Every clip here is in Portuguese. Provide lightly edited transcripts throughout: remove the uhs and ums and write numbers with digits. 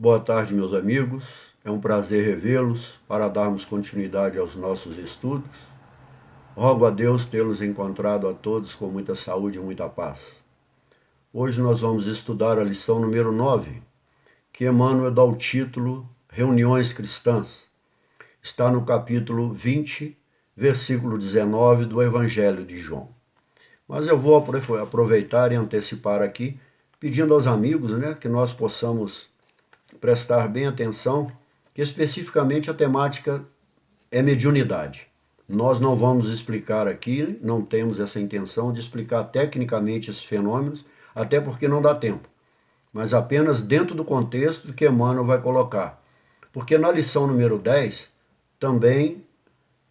Boa tarde, meus amigos. É um prazer revê-los para darmos continuidade aos nossos estudos. Rogo a Deus tê-los encontrado a todos com muita saúde e muita paz. Hoje nós vamos estudar a lição número 9, que Emmanuel dá o título Reuniões Cristãs. Está no capítulo 20, versículo 19 do Evangelho de João. Mas eu vou aproveitar e antecipar aqui, pedindo aos amigos, que nós possamos prestar bem atenção, que especificamente a temática é mediunidade. Nós não vamos explicar aqui, não temos essa intenção de explicar tecnicamente esses fenômenos, até porque não dá tempo, mas apenas dentro do contexto que Emmanuel vai colocar. Porque na lição número 10, também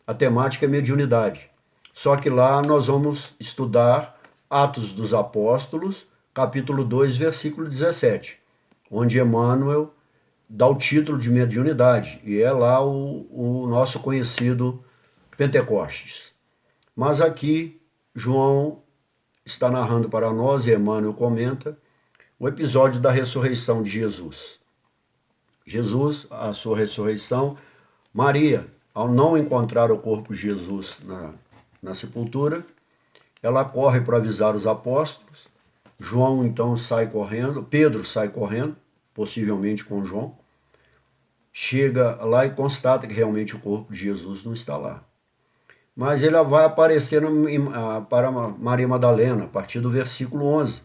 a temática é mediunidade. Só que lá nós vamos estudar Atos dos Apóstolos, capítulo 2, versículo 17, onde Emmanuel dá o título de mediunidade, e é lá o nosso conhecido Pentecostes. Mas aqui, João está narrando para nós, e Emmanuel comenta, o episódio da ressurreição de Jesus. Jesus, a sua ressurreição, Maria, ao não encontrar o corpo de Jesus na sepultura, ela corre para avisar os apóstolos. João então sai correndo, Pedro sai correndo, possivelmente com João, chega lá e constata que realmente o corpo de Jesus não está lá. Mas ele vai aparecer para Maria Madalena, a partir do versículo 11.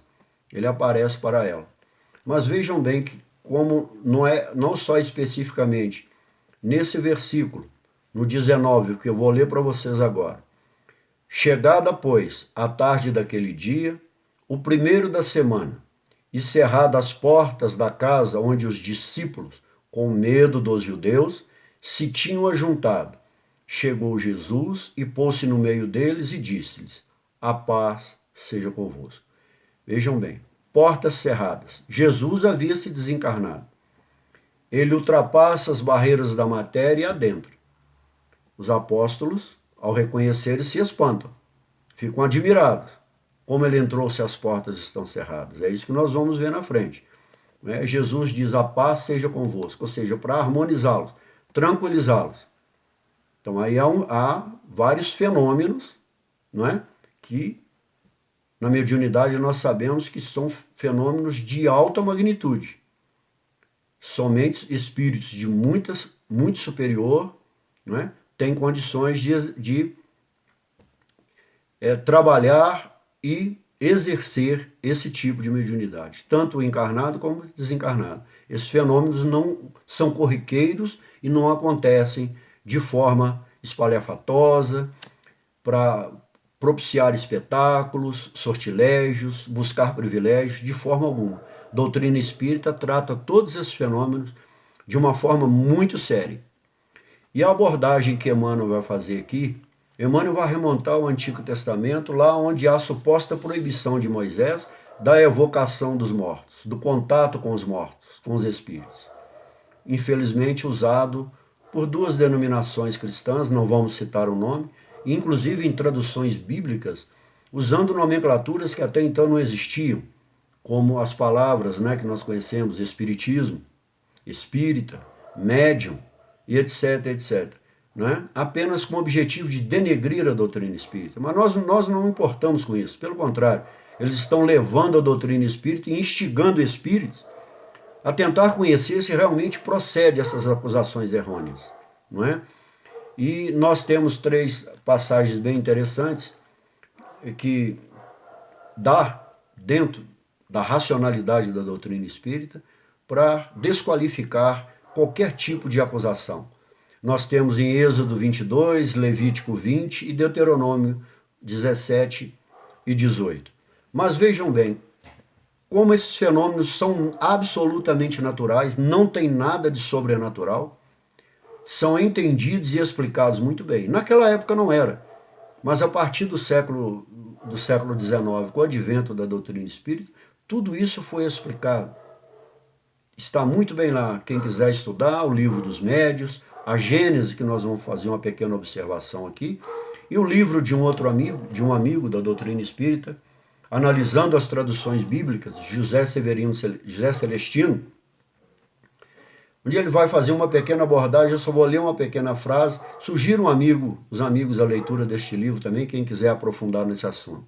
Ele aparece para ela. Mas vejam bem que como não só especificamente nesse versículo, no 19, que eu vou ler para vocês agora. Chegada, pois, a tarde daquele dia, o primeiro da semana, e cerradas as portas da casa onde os discípulos, com medo dos judeus, se tinham ajuntado, chegou Jesus e pôs-se no meio deles e disse-lhes: a paz seja convosco. Vejam bem, portas cerradas. Jesus havia se desencarnado. Ele ultrapassa as barreiras da matéria e adentra. Os apóstolos, ao reconhecerem, se espantam, ficam admirados. Como ele entrou se as portas estão cerradas? É isso que nós vamos ver na frente. Jesus diz: a paz seja convosco, ou seja, para harmonizá-los, tranquilizá-los. Então aí há vários fenômenos, que na mediunidade nós sabemos que são fenômenos de alta magnitude. Somente espíritos de muito superior, têm condições de trabalhar e exercer esse tipo de mediunidade, tanto o encarnado como o desencarnado. Esses fenômenos não são corriqueiros e não acontecem de forma espalhafatosa, para propiciar espetáculos, sortilégios, buscar privilégios, de forma alguma. A doutrina espírita trata todos esses fenômenos de uma forma muito séria. E a abordagem que Emmanuel vai fazer aqui, Emmanuel vai remontar ao Antigo Testamento, lá onde há a suposta proibição de Moisés da evocação dos mortos, do contato com os mortos, com os espíritos. Infelizmente usado por duas denominações cristãs, não vamos citar o nome, inclusive em traduções bíblicas, usando nomenclaturas que até então não existiam, como as palavras que nós conhecemos, espiritismo, espírita, médium, e etc, etc. Apenas com o objetivo de denegrir a doutrina espírita. Mas nós não importamos com isso, pelo contrário, eles estão levando a doutrina espírita e instigando espíritos a tentar conhecer se realmente procede essas acusações errôneas. E nós temos 3 passagens bem interessantes que dá dentro da racionalidade da doutrina espírita para desqualificar qualquer tipo de acusação. Nós temos em Êxodo 22, Levítico 20 e Deuteronômio 17 e 18. Mas vejam bem, como esses fenômenos são absolutamente naturais, não tem nada de sobrenatural, são entendidos e explicados muito bem. Naquela época não era, mas a partir do século XIX, com o advento da doutrina espírita, tudo isso foi explicado. Está muito bem lá, quem quiser estudar, o Livro dos Médiuns, a Gênese, que nós vamos fazer uma pequena observação aqui, e o livro de um amigo da doutrina espírita, analisando as traduções bíblicas, José Celestino, Um dia ele vai fazer uma pequena abordagem, eu só vou ler uma pequena frase. Sugiro os amigos a leitura deste livro também, quem quiser aprofundar nesse assunto.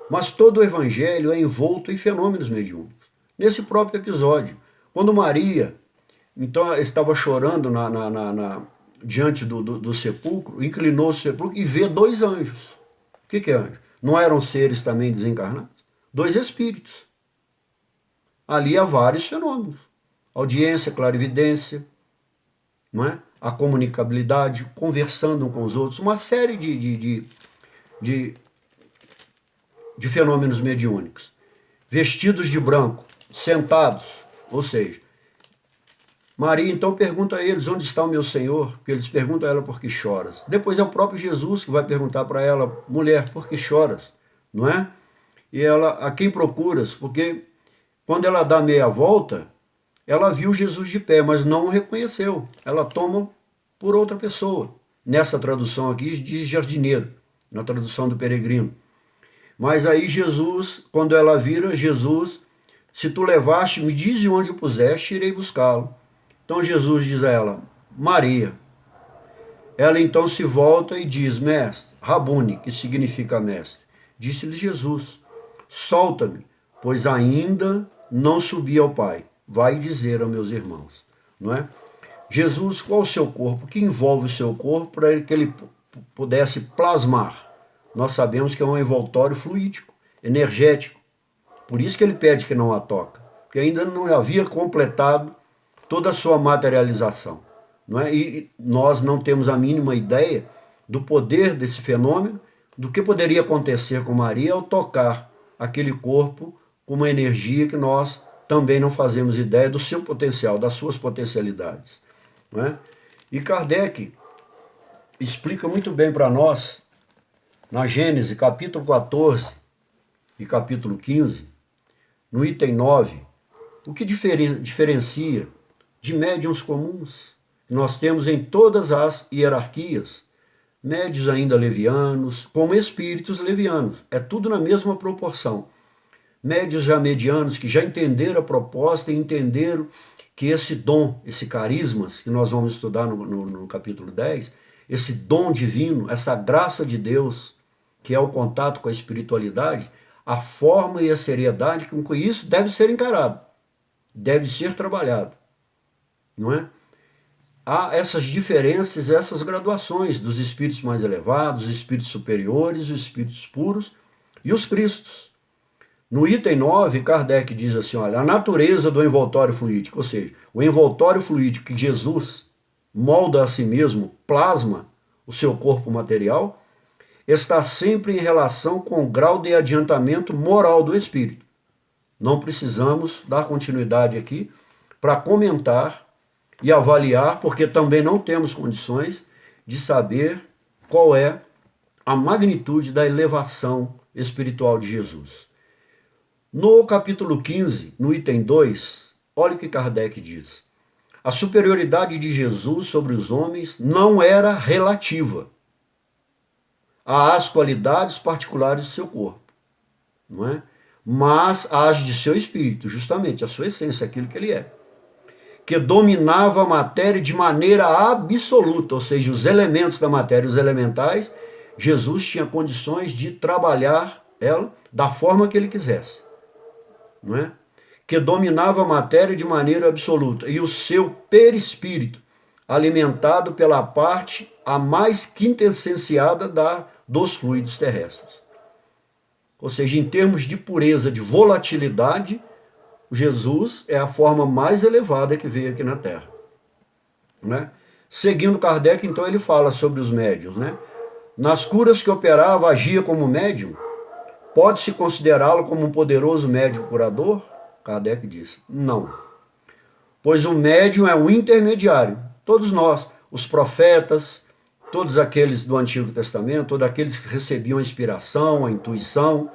Mas todo o evangelho é envolto em fenômenos mediúnicos. Nesse próprio episódio, quando Maria, então, estava chorando diante do sepulcro, inclinou o sepulcro e vê dois anjos. O que é anjo? Não eram seres também desencarnados? Dois espíritos. Ali há vários fenômenos. Audiência, clarividência, não é? A comunicabilidade, conversando um com os outros, uma série de fenômenos mediúnicos. Vestidos de branco, sentados, ou seja, Maria então pergunta a eles, onde está o meu Senhor? Porque eles perguntam a ela, por que choras? Depois é o próprio Jesus que vai perguntar para ela, mulher, por que choras? Não é? E ela, a quem procuras? Porque quando ela dá meia volta, ela viu Jesus de pé, mas não o reconheceu. Ela toma por outra pessoa. Nessa tradução aqui diz jardineiro, na tradução do Peregrino. Mas aí Jesus, quando ela vira, Jesus, se tu levaste, me dize onde o puseste, irei buscá-lo. Então Jesus diz a ela, Maria. Ela então se volta e diz, mestre, Rabuni, que significa mestre. Disse-lhe Jesus, solta-me, pois ainda não subi ao Pai. Vai dizer aos meus irmãos. Não é? Jesus, qual o seu corpo? O que envolve o seu corpo para que ele pudesse plasmar? Nós sabemos que é um envoltório fluídico, energético. Por isso que ele pede que não a toque, porque ainda não havia completado toda a sua materialização. Não é? E nós não temos a mínima ideia do poder desse fenômeno, do que poderia acontecer com Maria ao tocar aquele corpo com uma energia que nós também não fazemos ideia do seu potencial, das suas potencialidades. Não é? E Kardec explica muito bem para nós, na Gênesis, capítulo 14 e capítulo 15, no item 9, o que diferencia de médiuns comuns que nós temos em todas as hierarquias, médios ainda levianos, como espíritos levianos, é tudo na mesma proporção. Médios já medianos que já entenderam a proposta e entenderam que esse dom, esse carismas, que nós vamos estudar no capítulo 10, esse dom divino, essa graça de Deus, que é o contato com a espiritualidade, a forma e a seriedade com isso deve ser encarado, deve ser trabalhado, não é? Há essas diferenças, essas graduações dos espíritos mais elevados, os espíritos superiores, os espíritos puros e os cristos. No item 9, Kardec diz assim, olha, a natureza do envoltório fluídico, ou seja, o envoltório fluídico que Jesus molda a si mesmo, plasma o seu corpo material, está sempre em relação com o grau de adiantamento moral do espírito. Não precisamos dar continuidade aqui para comentar e avaliar, porque também não temos condições de saber qual é a magnitude da elevação espiritual de Jesus. No capítulo 15, no item 2, olha o que Kardec diz. A superioridade de Jesus sobre os homens não era relativa às qualidades particulares do seu corpo, não é? Mas às de seu espírito, justamente, a sua essência, aquilo que ele é. Que dominava a matéria de maneira absoluta, ou seja, os elementos da matéria, os elementais, Jesus tinha condições de trabalhar ela da forma que ele quisesse, não é? Que dominava a matéria de maneira absoluta, e o seu perispírito, alimentado pela parte a mais quintessenciada dos fluidos terrestres. Ou seja, em termos de pureza, de volatilidade, Jesus é a forma mais elevada que veio aqui na Terra. Né? Seguindo Kardec, então, ele fala sobre os médiuns. Né? Nas curas que operava, agia como médium. Pode-se considerá-lo como um poderoso médium curador? Kardec diz, não. Pois o médium é um intermediário. Todos nós, os profetas, todos aqueles do Antigo Testamento, todos aqueles que recebiam a inspiração, a intuição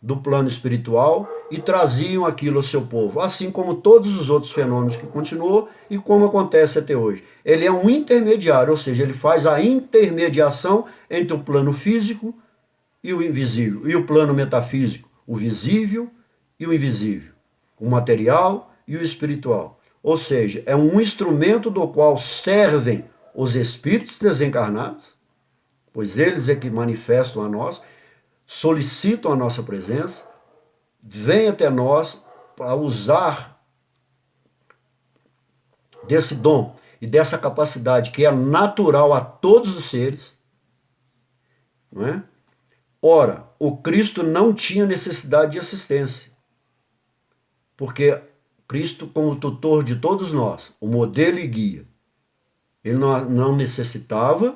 do plano espiritual e traziam aquilo ao seu povo, assim como todos os outros fenômenos que continuou e como acontece até hoje. Ele é um intermediário, ou seja, ele faz a intermediação entre o plano físico e o invisível, e o plano metafísico, o visível e o invisível, o material e o espiritual. Ou seja, é um instrumento do qual servem os espíritos desencarnados, pois eles é que manifestam a nós, solicitam a nossa presença, vêm até nós para usar desse dom e dessa capacidade que é natural a todos os seres, não é? Ora, o Cristo não tinha necessidade de assistência, porque Cristo, como tutor de todos nós, o modelo e guia, ele não necessitava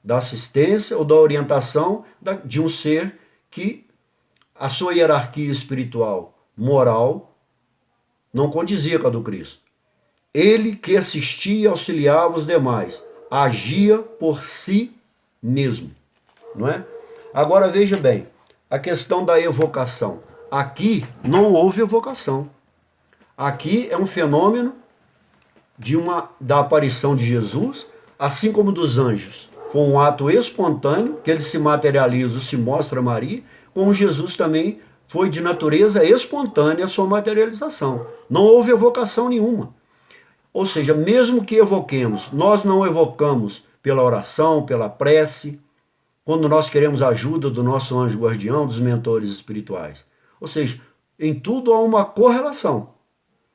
da assistência ou da orientação de um ser que a sua hierarquia espiritual, moral, não condizia com a do Cristo. Ele que assistia e auxiliava os demais, agia por si mesmo, não é? Agora veja bem, a questão da evocação. Aqui não houve evocação. Aqui é um fenômeno da aparição de Jesus, assim como dos anjos. Foi um ato espontâneo, que ele se materializa, se mostra a Maria, como Jesus também foi de natureza espontânea a sua materialização. Não houve evocação nenhuma. Ou seja, mesmo que evoquemos, nós não evocamos pela oração, pela prece, quando nós queremos a ajuda do nosso anjo guardião, dos mentores espirituais. Ou seja, em tudo há uma correlação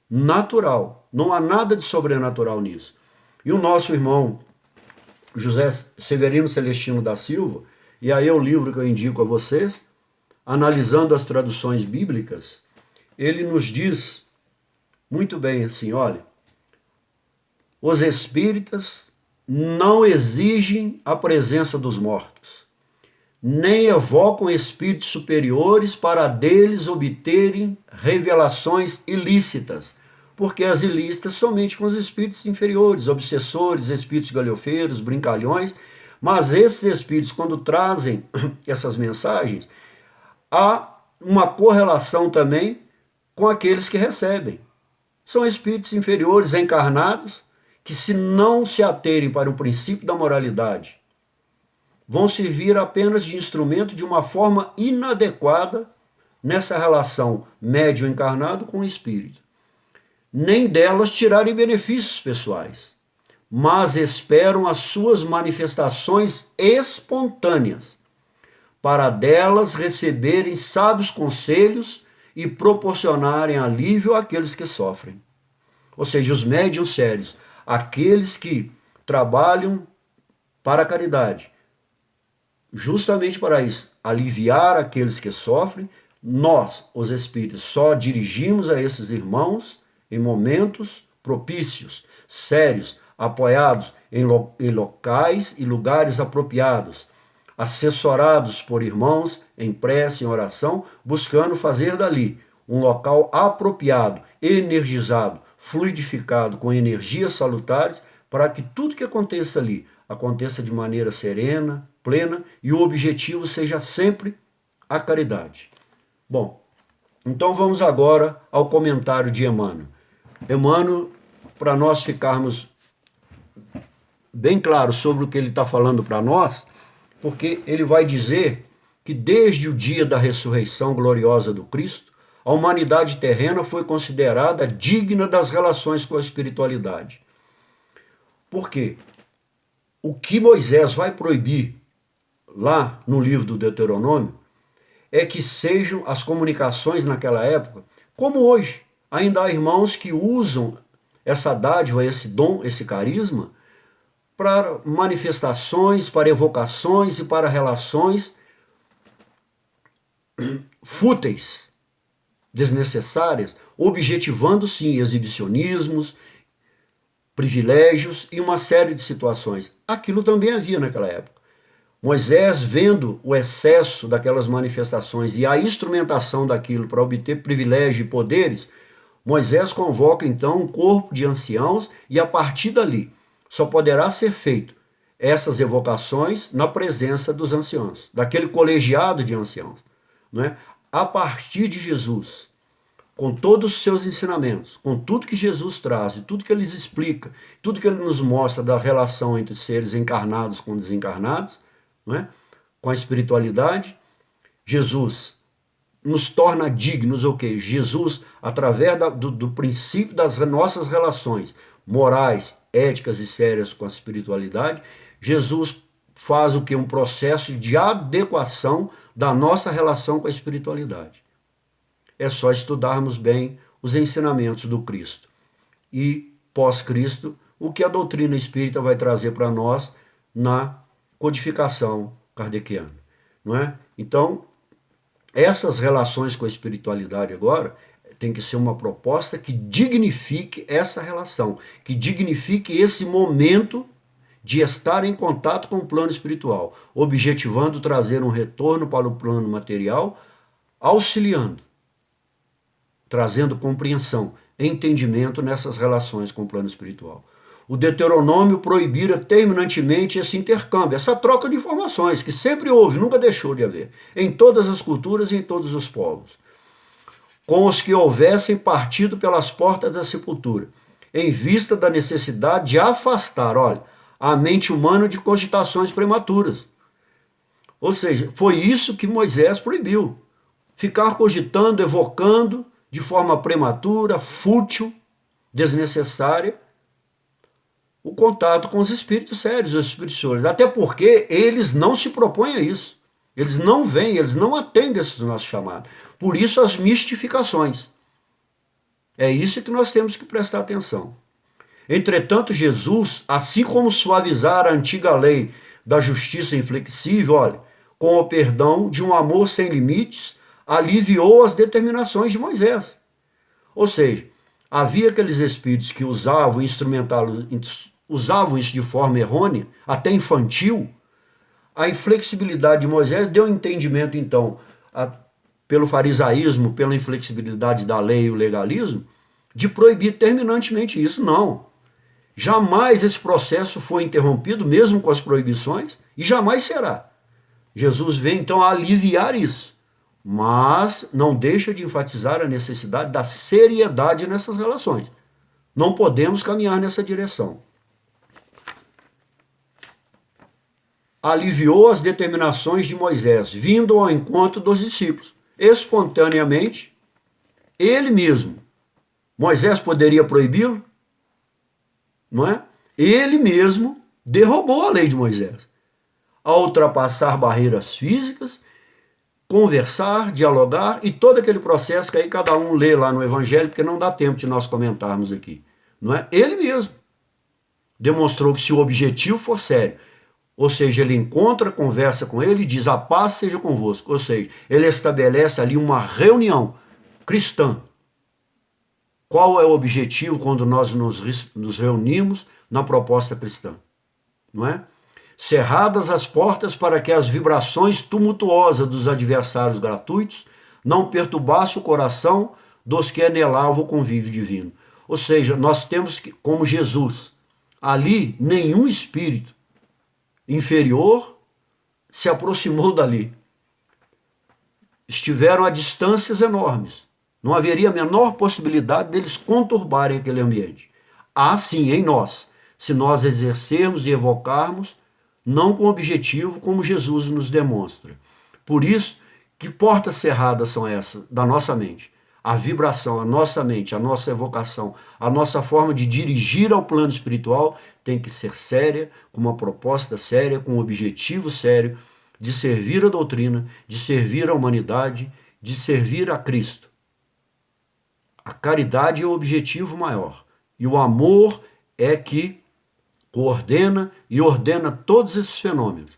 natural. Não há nada de sobrenatural nisso. E o nosso irmão José Severino Celestino da Silva, e aí é o livro que eu indico a vocês, analisando as traduções bíblicas, ele nos diz muito bem assim, olha, os espíritas não exigem a presença dos mortos, nem evocam espíritos superiores para deles obterem revelações ilícitas, porque as ilícitas somente com os espíritos inferiores, obsessores, espíritos galhofeiros, brincalhões, mas esses espíritos, quando trazem essas mensagens, há uma correlação também com aqueles que recebem. São espíritos inferiores, encarnados, que se não se aterem para o princípio da moralidade, vão servir apenas de instrumento de uma forma inadequada nessa relação médium encarnado com o espírito. Nem delas tirarem benefícios pessoais, mas esperam as suas manifestações espontâneas, para delas receberem sábios conselhos e proporcionarem alívio àqueles que sofrem. Ou seja, os médiuns sérios, aqueles que trabalham para a caridade, justamente para isso, aliviar aqueles que sofrem, nós, os espíritos, só dirigimos a esses irmãos em momentos propícios, sérios, apoiados em locais e lugares apropriados, assessorados por irmãos em prece, em oração, buscando fazer dali um local apropriado, energizado, fluidificado com energias salutares, para que tudo que aconteça ali aconteça de maneira serena, plena, e o objetivo seja sempre a caridade. Bom, então vamos agora ao comentário de Emmanuel. Emmanuel, para nós ficarmos bem claros sobre o que ele está falando para nós, porque ele vai dizer que desde o dia da ressurreição gloriosa do Cristo, a humanidade terrena foi considerada digna das relações com a espiritualidade. Por quê? O que Moisés vai proibir lá no livro do Deuteronômio é que sejam as comunicações naquela época, como hoje. Ainda há irmãos que usam essa dádiva, esse dom, esse carisma, para manifestações, para evocações e para relações fúteis, desnecessárias, objetivando sim exibicionismos, privilégios e uma série de situações. Aquilo também havia naquela época. Moisés, vendo o excesso daquelas manifestações e a instrumentação daquilo para obter privilégio e poderes, Moisés convoca então um corpo de anciãos e a partir dali só poderá ser feito essas evocações na presença dos anciãos, daquele colegiado de anciãos, não é? A partir de Jesus, com todos os seus ensinamentos, com tudo que Jesus traz, e tudo que ele explica, tudo que ele nos mostra da relação entre seres encarnados com desencarnados, não é? Com a espiritualidade, Jesus nos torna dignos, o quê? Jesus, através do princípio das nossas relações morais, éticas e sérias com a espiritualidade, Jesus faz o que? Um processo de adequação da nossa relação com a espiritualidade. É só estudarmos bem os ensinamentos do Cristo. E, pós-Cristo, o que a doutrina espírita vai trazer para nós na codificação kardeciana, não é? Então, essas relações com a espiritualidade agora tem que ser uma proposta que dignifique essa relação, que dignifique esse momento de estar em contato com o plano espiritual, objetivando trazer um retorno para o plano material, auxiliando, trazendo compreensão, entendimento nessas relações com o plano espiritual. O Deuteronômio proibira terminantemente esse intercâmbio, essa troca de informações, que sempre houve, nunca deixou de haver, em todas as culturas e em todos os povos, com os que houvessem partido pelas portas da sepultura, em vista da necessidade de afastar, olha, a mente humana de cogitações prematuras. Ou seja, foi isso que Moisés proibiu. Ficar cogitando, evocando de forma prematura, fútil, desnecessária, o contato com os espíritos sérios, os espíritos superiores. Até porque eles não se propõem a isso. Eles não vêm, eles não atendem esse nosso chamado. Por isso as mistificações. É isso que nós temos que prestar atenção. Entretanto, Jesus, assim como suavizar a antiga lei da justiça inflexível, olha, com o perdão de um amor sem limites, aliviou as determinações de Moisés. Ou seja, havia aqueles espíritos que usavam isso de forma errônea, até infantil. A inflexibilidade de Moisés deu entendimento, então, pelo farisaísmo, pela inflexibilidade da lei e o legalismo, de proibir terminantemente isso. Não. Jamais esse processo foi interrompido, mesmo com as proibições, e jamais será. Jesus vem, então, a aliviar isso, mas não deixa de enfatizar a necessidade da seriedade nessas relações. Não podemos caminhar nessa direção. Aliviou as determinações de Moisés, vindo ao encontro dos discípulos. Espontaneamente, ele mesmo. Moisés poderia proibi-lo? Não é? Ele mesmo derrubou a lei de Moisés. Ao ultrapassar barreiras físicas, conversar, dialogar e todo aquele processo que aí cada um lê lá no Evangelho, porque não dá tempo de nós comentarmos aqui. Não é? Ele mesmo demonstrou que se o objetivo for sério, ou seja, ele encontra, conversa com ele e diz: a paz seja convosco. Ou seja, ele estabelece ali uma reunião cristã. Qual é o objetivo quando nós nos reunimos na proposta cristã? Não é? Cerradas as portas para que as vibrações tumultuosas dos adversários gratuitos não perturbassem o coração dos que anelavam o convívio divino. Ou seja, nós temos que, como Jesus, ali nenhum espírito inferior se aproximou dali. Estiveram a distâncias enormes. Não haveria a menor possibilidade deles conturbarem aquele ambiente. Há sim em nós, se nós exercermos e evocarmos, não com objetivo como Jesus nos demonstra. Por isso, que portas cerradas são essas da nossa mente? A vibração, a nossa mente, a nossa evocação, a nossa forma de dirigir ao plano espiritual tem que ser séria, com uma proposta séria, com um objetivo sério de servir a doutrina, de servir a humanidade, de servir a Cristo. A caridade é o objetivo maior. E o amor é que coordena e ordena todos esses fenômenos.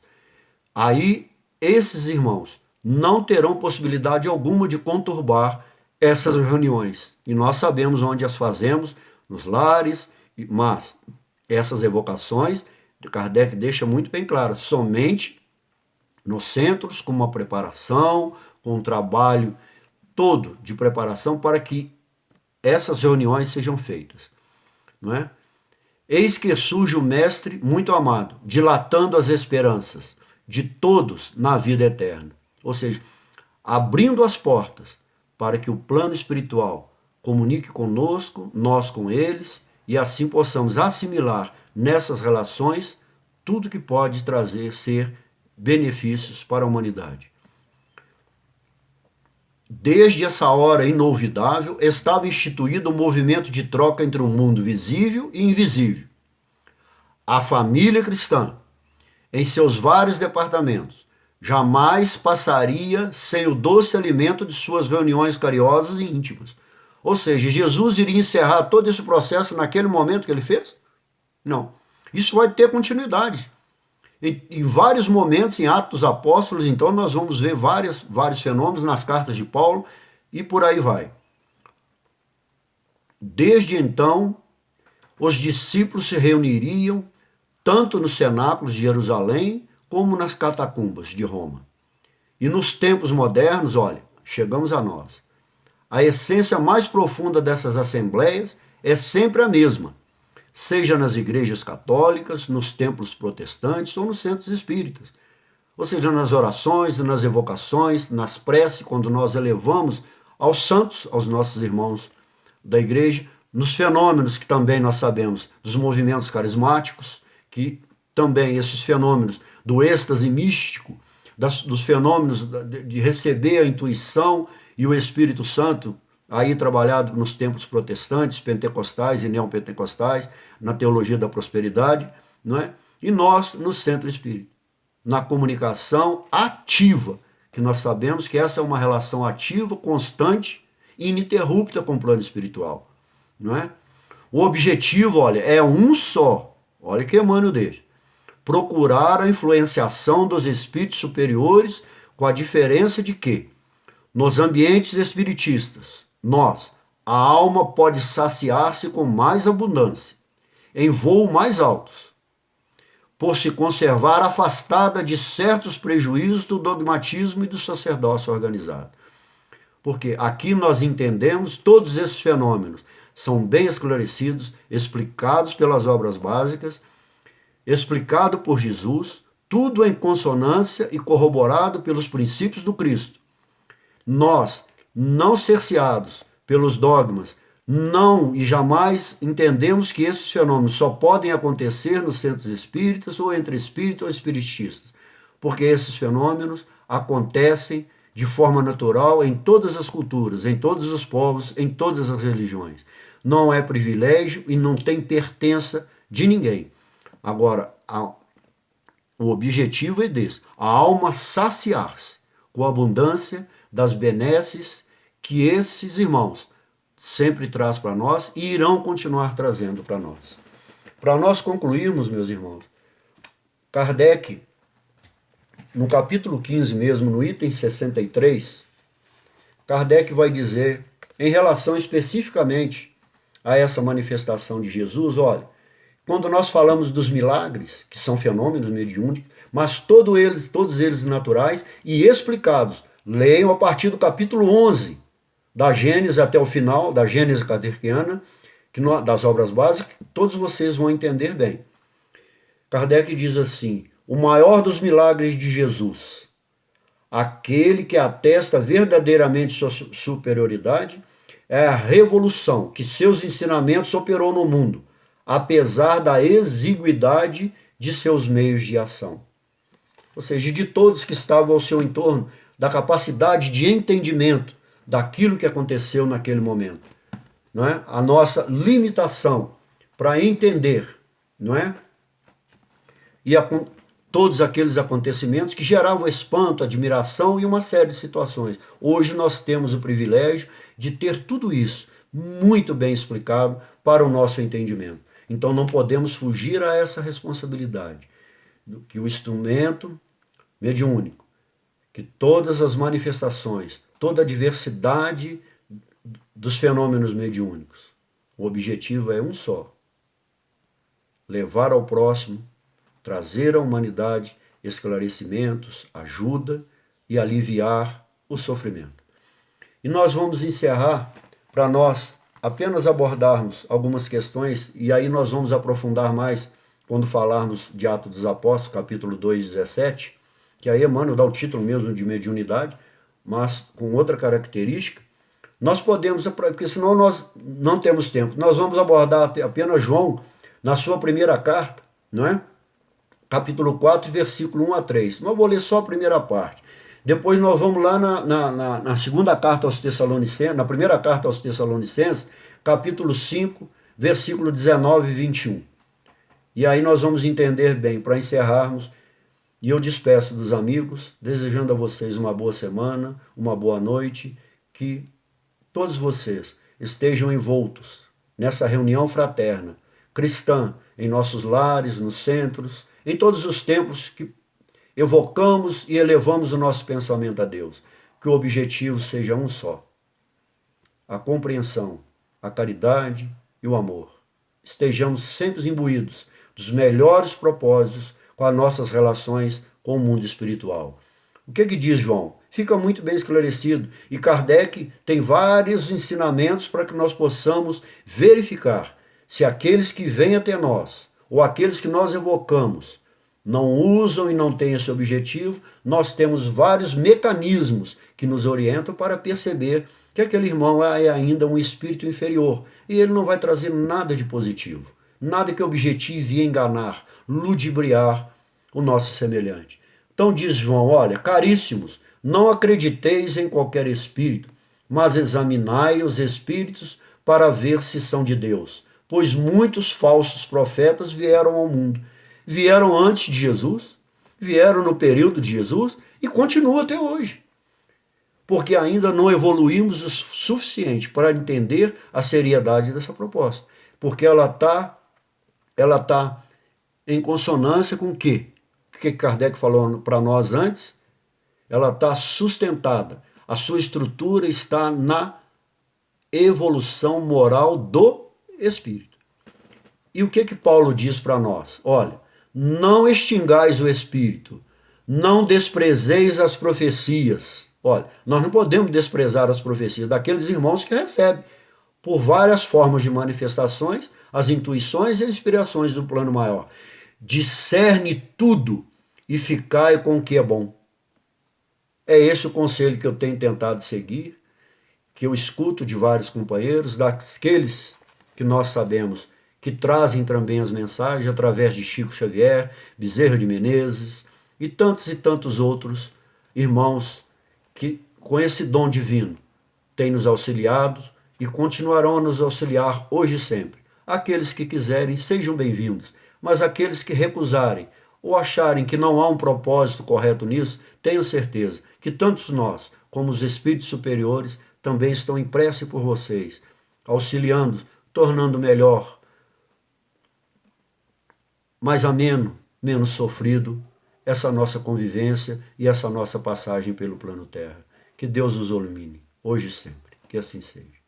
Aí, esses irmãos não terão possibilidade alguma de conturbar essas reuniões. E nós sabemos onde as fazemos, nos lares, mas essas evocações, Kardec deixa muito bem claro, somente nos centros, com uma preparação, com um trabalho todo de preparação para que essas reuniões sejam feitas. Não é? Eis que surge o Mestre muito amado, dilatando as esperanças de todos na vida eterna. Ou seja, abrindo as portas para que o plano espiritual comunique conosco, nós com eles, e assim possamos assimilar nessas relações tudo que pode ser benefícios para a humanidade. Desde essa hora inolvidável, estava instituído um movimento de troca entre o mundo visível e invisível. A família cristã, em seus vários departamentos, jamais passaria sem o doce alimento de suas reuniões cariosas e íntimas. Ou seja, Jesus iria encerrar todo esse processo naquele momento que ele fez? Não. Isso vai ter continuidade. Em vários momentos, em Atos dos Apóstolos, então, nós vamos ver vários fenômenos nas cartas de Paulo e por aí vai. Desde então, os discípulos se reuniriam tanto nos cenáculos de Jerusalém como nas catacumbas de Roma. E nos tempos modernos, olha, chegamos a nós. A essência mais profunda dessas assembleias é sempre a mesma, seja nas igrejas católicas, nos templos protestantes ou nos centros espíritas. Ou seja, nas orações, nas evocações, nas preces, quando nós elevamos aos santos, aos nossos irmãos da igreja, nos fenômenos que também nós sabemos, dos movimentos carismáticos, que também esses fenômenos do êxtase místico, dos fenômenos de receber a intuição e o Espírito Santo, aí trabalhado nos templos protestantes, pentecostais e neopentecostais, na teologia da prosperidade, não é? E nós no centro espírita, na comunicação ativa, que nós sabemos que essa é uma relação ativa, constante e ininterrupta com o plano espiritual, não é? O objetivo, olha, é um só, olha que Emmanuel deixa, procurar a influenciação dos espíritos superiores, com a diferença de que, nos ambientes espiritistas, a alma pode saciar-se com mais abundância, em voo mais altos, por se conservar afastada de certos prejuízos do dogmatismo e do sacerdócio organizado. Porque aqui nós entendemos todos esses fenômenos, são bem esclarecidos, explicados pelas obras básicas, explicado por Jesus, tudo em consonância e corroborado pelos princípios do Cristo. Nós, não cerceados pelos dogmas, não e jamais entendemos que esses fenômenos só podem acontecer nos centros espíritas ou entre espíritas ou espiritistas, porque esses fenômenos acontecem de forma natural em todas as culturas, em todos os povos, em todas as religiões. Não é privilégio e não tem pertença de ninguém. Agora, o objetivo é desse, a alma saciar-se com a abundância das benesses que esses irmãos sempre traz para nós e irão continuar trazendo para nós. Para nós concluirmos, meus irmãos, Kardec, no capítulo 15 mesmo, no item 63, Kardec vai dizer, em relação especificamente a essa manifestação de Jesus, olha, quando nós falamos dos milagres, que são fenômenos mediúnicos, mas todos eles naturais e explicados, leiam a partir do capítulo 11, da Gênesis até o final, da Gênesis kardeciana, das obras básicas, todos vocês vão entender bem. Kardec diz assim, o maior dos milagres de Jesus, aquele que atesta verdadeiramente sua superioridade, é a revolução que seus ensinamentos operou no mundo, apesar da exiguidade de seus meios de ação. Ou seja, de todos que estavam ao seu entorno, da capacidade de entendimento daquilo que aconteceu naquele momento. Não é? A nossa limitação para entender, não é? E todos aqueles acontecimentos que geravam espanto, admiração e uma série de situações. Hoje nós temos o privilégio de ter tudo isso muito bem explicado para o nosso entendimento. Então não podemos fugir a essa responsabilidade, que o instrumento mediúnico, que todas as manifestações, toda a diversidade dos fenômenos mediúnicos, o objetivo é um só: levar ao próximo, trazer à humanidade esclarecimentos, ajuda e aliviar o sofrimento. E nós vamos encerrar, para nós apenas abordarmos algumas questões, e aí nós vamos aprofundar mais quando falarmos de Atos dos Apóstolos, capítulo 2, 17, que aí Emmanuel dá o título mesmo de mediunidade, mas com outra característica. Nós podemos, porque senão nós não temos tempo, nós vamos abordar apenas João, na sua primeira carta, não é? Capítulo 4, versículo 1 a 3. Mas eu vou ler só a primeira parte. Depois nós vamos lá na segunda carta aos Tessalonicenses, na primeira carta aos Tessalonicenses, capítulo 5, versículo 19 e 21. E aí nós vamos entender bem, para encerrarmos, e eu despeço dos amigos, desejando a vocês uma boa semana, uma boa noite, que todos vocês estejam envoltos nessa reunião fraterna, cristã, em nossos lares, nos centros, em todos os templos que evocamos e elevamos o nosso pensamento a Deus. Que o objetivo seja um só: a compreensão, a caridade e o amor. Estejamos sempre imbuídos dos melhores propósitos com as nossas relações com o mundo espiritual. O que diz João? Fica muito bem esclarecido, e Kardec tem vários ensinamentos para que nós possamos verificar se aqueles que vêm até nós, ou aqueles que nós evocamos, não usam e não têm esse objetivo. Nós temos vários mecanismos que nos orientam para perceber que aquele irmão é ainda um espírito inferior, e ele não vai trazer nada de positivo, nada que objetive enganar, ludibriar o nosso semelhante. Então diz João, olha, caríssimos, não acrediteis em qualquer espírito, mas examinai os espíritos para ver se são de Deus, pois muitos falsos profetas vieram ao mundo. Vieram antes de Jesus, vieram no período de Jesus e continuam até hoje. Porque ainda não evoluímos o suficiente para entender a seriedade dessa proposta. Porque ela tá em consonância com o quê? O que Kardec falou para nós antes? Ela está sustentada. A sua estrutura está na evolução moral do espírito. E o que Paulo diz para nós? Olha, não extingais o espírito, não desprezeis as profecias. Olha, nós não podemos desprezar as profecias daqueles irmãos que recebem, por várias formas de manifestações, as intuições e as inspirações do plano maior. Discerne tudo e ficai com o que é bom. É esse o conselho que eu tenho tentado seguir, que eu escuto de vários companheiros, daqueles que nós sabemos que trazem também as mensagens através de Chico Xavier, Bezerra de Menezes e tantos outros irmãos que, com esse dom divino, têm nos auxiliado e continuarão a nos auxiliar hoje e sempre. Aqueles que quiserem, sejam bem-vindos, mas aqueles que recusarem ou acharem que não há um propósito correto nisso, tenham certeza que tantos nós, como os espíritos superiores, também estão em prece por vocês, auxiliando, tornando melhor, mais ameno, menos sofrido, essa nossa convivência e essa nossa passagem pelo plano Terra. Que Deus os ilumine, hoje e sempre. Que assim seja.